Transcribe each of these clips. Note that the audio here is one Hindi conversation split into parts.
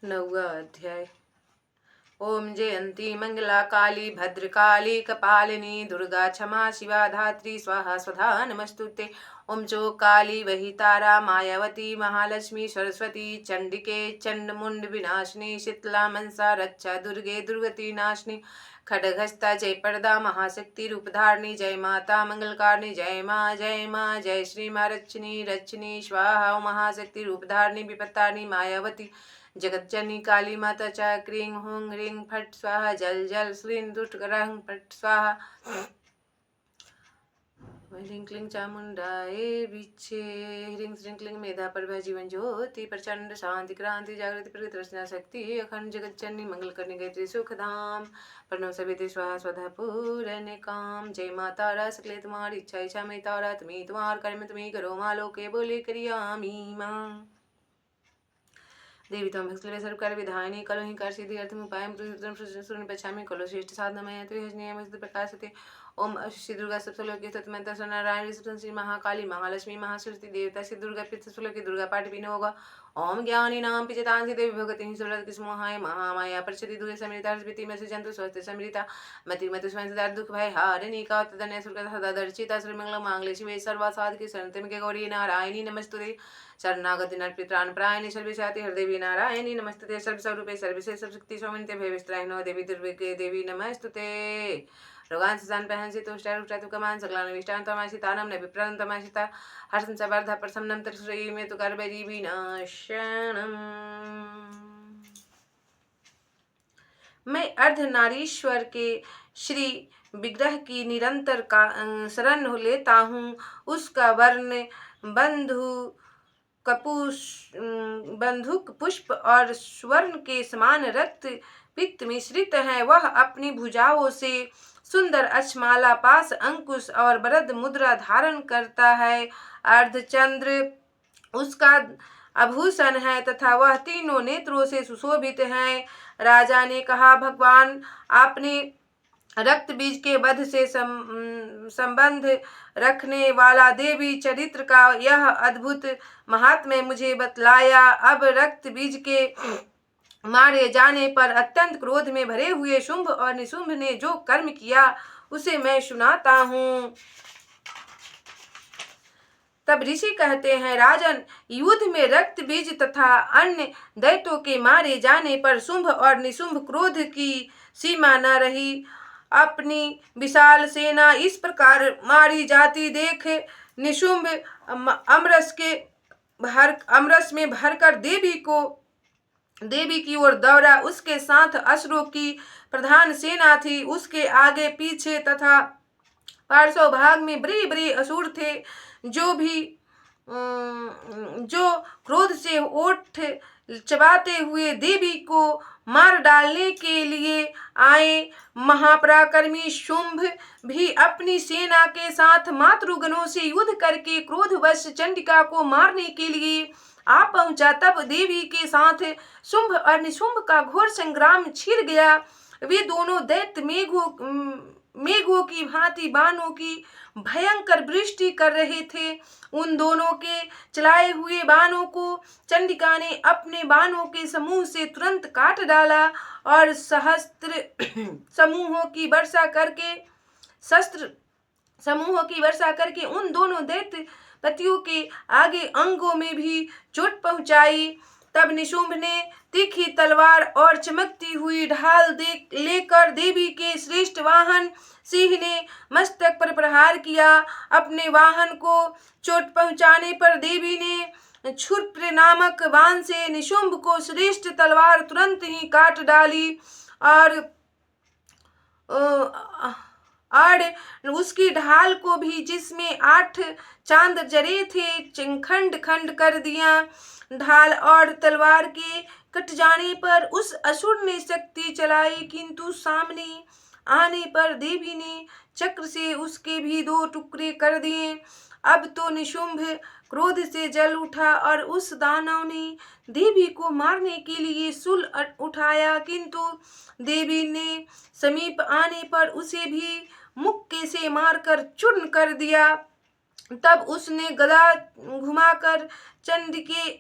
9वां अध्याय। ओम जयंती मंगला काली भद्रकाली कपालिनी दुर्गा क्षमा शिवा धात्री स्वाहा स्वधा नमस्तुते। ओम जो काली वही तारा मायावती महालक्ष्मी सरस्वती चंडिके चंडमुंड विनाशिनी शीतला मनसा रक्षा दुर्गे दुर्गति नाशिनी खड्गहस्ता जय पर्दा महाशक्ति रूपधारिणी जय माता मंगलकारिणी जय माँ जय श्री माँ रक्षिणी रक्षिणी स्वाहा महाशक्ति रूपधारिणी विपत्तारिणी मायावती जगज्जनी काली माता च क्रीं हूं ह्रीं फट स्वाहा जल जल श्रीं दुष्टग्रहं फट स्वाहा ह्रीं क्लीं चामुंडाए विच्छे ह्रीं श्रीं क्लीं मेधा प्रभा जीवन ज्योति प्रचंड शांति क्रांति जागृति प्रगति रचना शक्ति अखंड जगज्जनी मंगल करने गायत्री सुखधाम प्रणव सविते स्वाहा स्वधा पूरन काम। जय माता रा सकले तुम्हारी इच्छा इच्छा में तारा तुम्हें तुम्हार कर्म तुम्हें करो माँ लोके बोले करियामी माँ। देवी तम भक्सले सर्वकार विधायिनी कलो ही कार सिद्धि अर्थम उपायम सूर्य पश्चामी कलो श्रेष्ठ साधनमय त्रिहजनीय प्रकाशते। ओम श्री दुर्गा सप्तलोकी तत्मंत्र नारायण श्री महाकाली महालक्ष्मी महासरस्वती देवता श्री दुर्गा पितृश्लोकी दुर्गा पाठ भी होगा। ओम ज्ञानी नाम पिचतांसी देवी भगवती सुरत किस्मोहाय महामाया प्रचति दुर्गे समृता स्मृति में जंतु स्वस्थ समृता मति मत स्वयं दुख भय हारिणी का तदन्य सुरगत सदा दर्शिता श्रीमंगल मांगले शिवे सर्वा साधके शरणते के गौरी नारायणी नमस्तुते शरणागति नर्पित्राण प्रायणी सर्वशाति हृदय नारायणी नमस्तुते सर्वस्वरूपे सर्वशेष शक्ति स्वामिन्ते भयविस्त्राहिनो देवी दुर्गे देवी नमस्तुते रोगांशान पहंसी तुष्टारूपचातुकमान सकलानविष्टान तमाशितानम न विप्रं तमाशिता हर्षं सवर्धा प्रसन्नं तत्श्री में तुकर्बरी विनाशनम। मैं अर्धनारीश्वर के श्री विग्रह की निरंतर का शरण लेता हूँ। उसका वर्ण बंधुक पुष्प और स्वर्ण के समान रक्त पित्त मिश्रित है। वह अपनी भुजाओं से सुंदर अक्षमाला पास अंकुश और वरद मुद्रा धारण करता है। अर्धचंद्र उसका आभूषण है तथा वह तीनों नेत्रों से सुशोभित है। राजा ने कहा, भगवान आपने रक्त बीज के वध से संबंध रखने वाला देवी चरित्र का यह अद्भुत महात्म्य मुझे बतलाया। अब रक्त बीज के मारे जाने पर अत्यंत क्रोध में भरे हुए शुंभ और निशुंभ ने जो कर्म किया उसे मैं सुनाता हूँ। तब ऋषि कहते हैं, राजन, युद्ध में रक्त बीज तथा अन्य दैत्यों के मारे जाने पर शुंभ और निशुंभ क्रोध की सीमा न रही। अपनी विशाल सेना इस प्रकार मारी जाती देख निशुंभ अमरस में भरकर देवी की ओर दौड़ा। उसके साथ असुरों की प्रधान सेना थी। उसके आगे पीछे तथा पार्श्व भाग में बड़े बड़े असुर थे जो क्रोध से ओठ चबाते हुए देवी को मार डालने के लिए आए। महापराक्रमी शुंभ भी अपनी सेना के साथ मातृगणों से युद्ध करके क्रोधवश चंडिका को मारने के लिए आ पहुंचा। तब देवी के साथ शुंभ और निशुंभ का घोर संग्राम छिड़ गया। वे दोनों दैत्य मेघों की भांति बाणों की भयंकर वृष्टि कर रहे थे। उन दोनों के चलाए हुए बाणों को चंडिका ने अपने बाणों के समूह से तुरंत काट डाला और शस्त्र समूहों की वर्षा करके उन दोनों दैत्य पतियों के आगे अंगों में भी चोट पहुंचाई। तब निशुंभ ने तीखी तलवार और चमकती हुई ढाल लेकर देवी के श्रेष्ठ वाहन सिंह ने मस्तक पर प्रहार किया। अपने वाहन को चोट पहुंचाने पर देवी ने क्षुप्र नामक बाण से निशुंभ को श्रेष्ठ तलवार तुरंत ही काट डाली और उसकी ढाल को भी, जिसमें 8 चांद जरे थे, खंड खंड कर दिया। ढाल और तलवार के कट जाने पर उस असुर ने शक्ति चलाई, किंतु सामने आने पर देवी ने चक्र से उसके भी 2 टुकड़े कर दिए। अब तो निशुंभ क्रोध से जल उठा और उस दानव ने देवी को मारने के लिए शूल उठाया, किंतु देवी ने समीप आने पर उसे भी मुक्के से मारकर चूर्ण कर दिया। तब उसने गदा घुमाकर चंडिके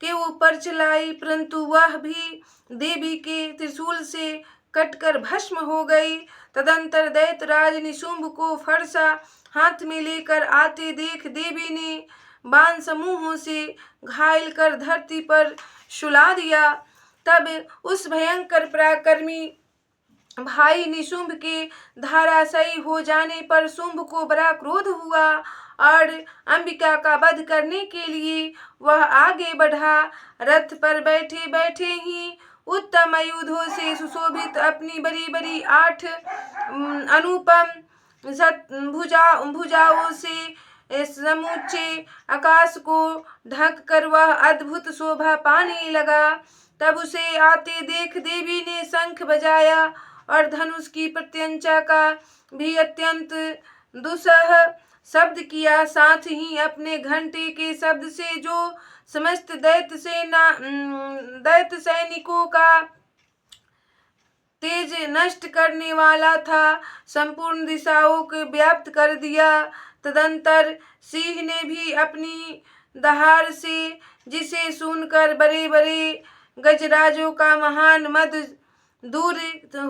के ऊपर चलाई, परंतु वह भी देवी के त्रिशूल से कटकर भस्म हो गई। तदंतर दैत्यराज निशुंभ को फरसा हाथ में लेकर आते देख देवी ने बाण समूहों से घायल कर धरती पर सुला दिया। तब उस भयंकर पराक्रमी भाई निशुंभ के धराशायी हो जाने पर शुंभ को बड़ा क्रोध हुआ और अंबिका का वध करने के लिए वह आगे बढ़ा। रथ पर बैठे बैठे ही उत्तम आयुधों से सुशोभित अपनी बड़ी बड़ी 8 अनुपम भुजाओं से समूचे आकाश को ढक कर वह अद्भुत शोभा पाने लगा। तब उसे आते देख देवी ने शंख बजाया और धनुष की प्रत्यंचा का भी अत्यंत दुस्सह शब्द किया। साथ ही अपने घंटे के शब्द से जो समस्त दैत्य सैनिकों का तेज नष्ट करने वाला था, संपूर्ण दिशाओं को व्याप्त कर दिया। तदंतर सिंह ने भी अपनी दहाड़ से, जिसे सुनकर बड़े बड़े गजराजों का महान मद दूर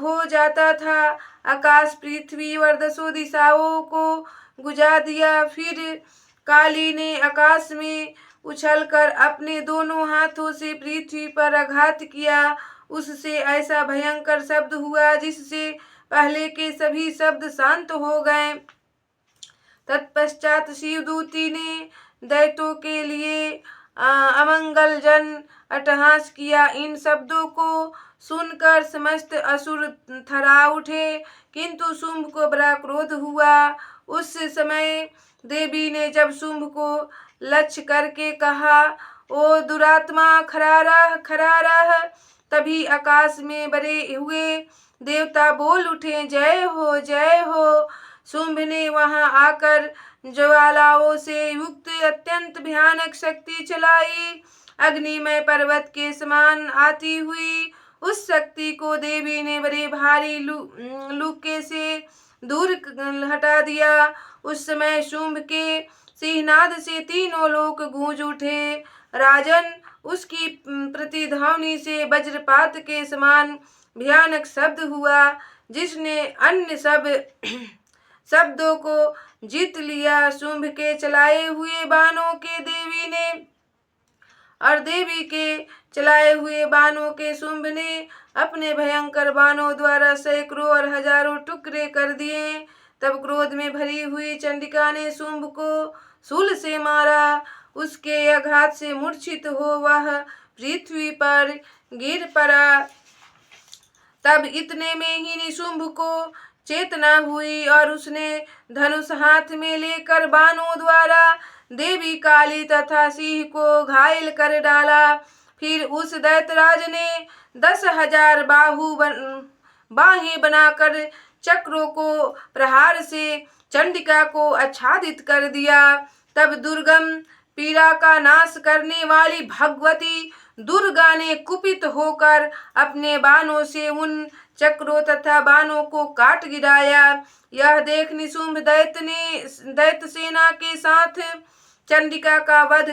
हो जाता था, आकाश पृथ्वी और 10 दिशाओं को गुजा दिया। फिर काली ने आकाश में उछलकर अपने दोनों हाथों से पृथ्वी पर आघात किया। उससे ऐसा भयंकर शब्द हुआ जिससे पहले के सभी शब्द शांत हो गए। तत्पश्चात शिवदूती ने दैत्यों के लिए अमंगलजन अट्टहास किया। इन शब्दों को सुनकर समस्त असुर थर्रा उठे, किंतु शुंभ को बड़ा क्रोध हुआ। उस समय देवी ने जब शुंभ को लक्ष्य करके कहा, ओ दुरात्मा, खड़ा रह। तभी आकाश में बड़े हुए देवता बोल उठे, जय हो जय हो। शुंभ ने वहां आकर ज्वालाओं से युक्त अत्यंत भयानक शक्ति चलाई। अग्निमय पर्वत के समान आती हुई उस शक्ति को देवी ने बड़े भारी लुके से दूर हटा दिया। उस समय शुंभ के सिंहनाद से तीनों लोक गूंज उठे। राजन, उसकी प्रतिध्वनि से वज्रपात के समान भयानक शब्द हुआ, जिसने अन्य सब शब्दों को जीत लिया। शुंभ के चलाए हुए बाणों के देवी ने और देवी के चलाए हुए बाणों के शुंभ ने अपने भयंकर बाणों द्वारा सैकड़ों और हजारों टुकड़े कर दिए। तब क्रोध में भरी हुई चंडिका ने शुंभ को शूल से मारा। उसके आघात से मूर्छित हो वह पृथ्वी पर गिर पड़ा। तब इतने में ही निशुंभ को चेतना हुई और उसने धनुष हाथ में लेकर बाणों द्वारा देवी काली तथा सिंह को घायल कर डाला। फिर उस दैत्यराज ने 10,000 बाहें बनाकर चक्रों को प्रहार से चंडिका को आच्छादित कर दिया। तब दुर्गम पीड़ा का नाश करने वाली भगवती दुर्गा ने कुपित होकर अपने बाणों से उन चक्रों तथा बाणों को काट गिराया। यह देख निशुंभ दैत्य सेना के साथ चंडिका का वध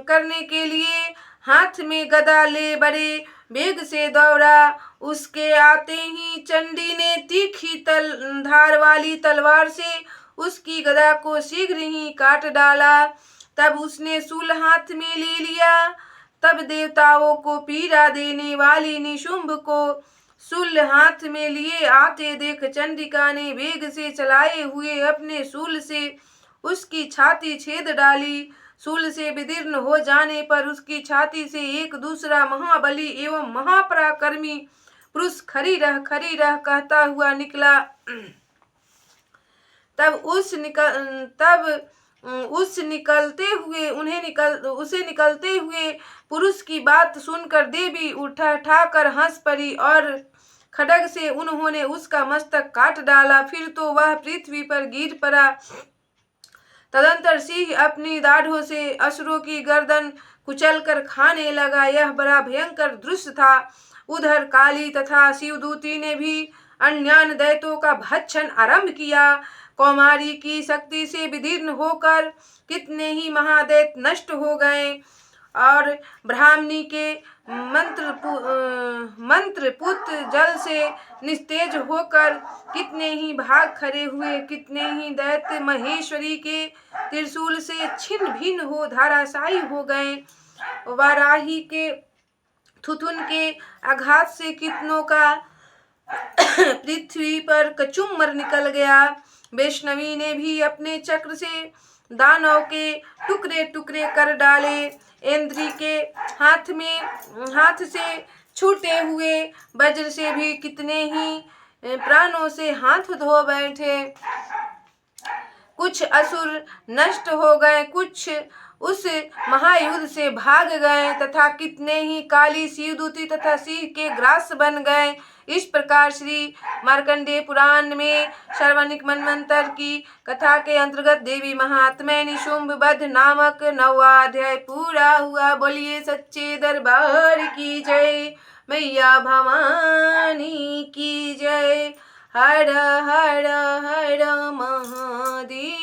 करने के लिए हाथ में गदा ले बड़े वेग से दौड़ा। उसके आते ही चंडी ने तीखी धार वाली तलवार से उसकी गदा को शीघ्र ही काट डाला। तब उसने शूल हाथ में ले लिया। तब देवताओं को पीड़ा देने वाली निशुंभ को शूल हाथ में लिए आते देख चंडिका ने वेग से चलाए हुए अपने शूल से उसकी छाती छेद डाली। शूल से विदीर्ण हो जाने पर उसकी छाती से एक दूसरा महाबली एवं महापराक्रमी पुरुष खड़ी रह कहता हुआ निकला। उसे निकलते हुए पुरुष की बात सुनकर देवी उठाकर हंस पड़ी और खड्ग से उन्होंने उसका मस्तक काट डाला। फिर तो वह पृथ्वी पर गिर पड़ा। तदंतर सिंह अपनी दाढ़ों से असुरों की गर्दन कुचलकर खाने लगा। यह बड़ा भयंकर दृश्य था। उधर काली तथा शिवदूती ने भी अन्यान दैत्यों का भक्षण आरंभ किया। कौमारी की शक्ति से विदीर्ण होकर कितने ही महादैत्य नष्ट हो गए और ब्राह्मणी के मंत्रपुत जल से निस्तेज होकर कितने ही भाग खड़े हुए, कितने ही दैत्य महेश्वरी के त्रिशूल से छिन्न भिन्न हो धाराशायी हो गए। वाराही के थुथुन के आघात से कितनों का पृथ्वी पर कचुम्बर निकल गया। वैष्णवी ने भी अपने चक्र से दानव के टुकड़े टुकड़े कर डाले। इंद्री के हाथ से छूटे हुए वज्र से भी कितने ही प्राणों से हाथ धो बैठे। कुछ असुर नष्ट हो गए, कुछ उस महायुद्ध से भाग गए तथा कितने ही काली शिवदूती तथा सिंह के ग्रास बन गए। इस प्रकार श्री मार्कंडेय पुराण में सर्वानिक मनवंतर की कथा के अंतर्गत देवी महात्म्य निशुंभ वध नामक 9वां अध्याय पूरा हुआ। बोलिए सच्चे दरबार की जय, मैया भवानी की जय। हर हर हर महादेवी।